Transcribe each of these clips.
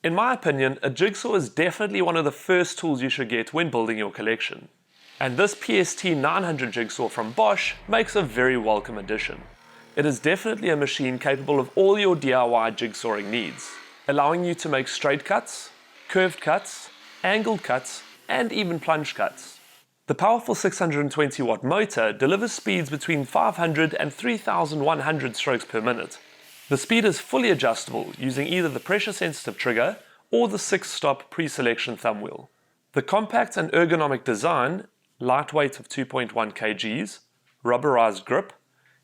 In my opinion, a jigsaw is definitely one of the first tools you should get when building your collection. And this PST 900 jigsaw from Bosch makes a very welcome addition. It is definitely a machine capable of all your DIY jigsawing needs, allowing you to make straight cuts, curved cuts, angled cuts, and even plunge cuts. The powerful 620 watt motor delivers speeds between 500 and 3100 strokes per minute. The speed is fully adjustable using either the pressure sensitive trigger or the 6-stop pre-selection thumb wheel. The compact and ergonomic design, lightweight of 2.1 kgs, rubberized grip,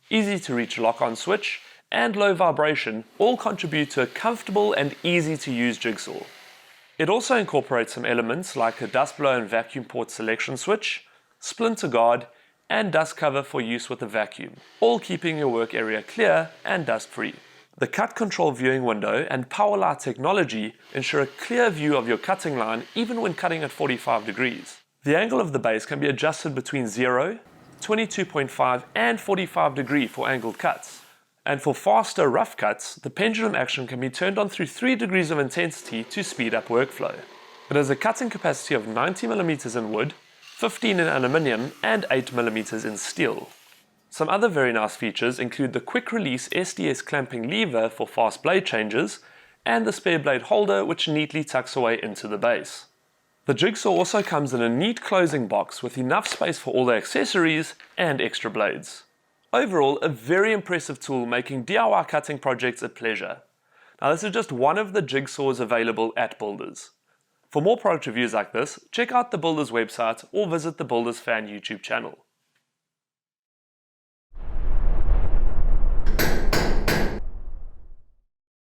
easy to reach lock-on switch, and low vibration all contribute to a comfortable and easy to use jigsaw. It also incorporates some elements like a dust blower and vacuum port selection switch, splinter guard, and dust cover for use with the vacuum, all keeping your work area clear and dust-free. The cut control viewing window and power light technology ensure a clear view of your cutting line even when cutting at 45 degrees. The angle of the base can be adjusted between 0, 22.5 and 45 degree for angled cuts. And for faster rough cuts, the pendulum action can be turned on through 3 degrees of intensity to speed up workflow. It has a cutting capacity of 90mm in wood, 15 in aluminium and 8mm in steel. Some other very nice features include the quick release SDS clamping lever for fast blade changes and the spare blade holder which neatly tucks away into the base. The jigsaw also comes in a neat closing box with enough space for all the accessories and extra blades. Overall, a very impressive tool making DIY cutting projects a pleasure. Now this is just one of the jigsaws available at Builders. For more product reviews like this, check out the Builders website or visit the Builders Fan YouTube channel.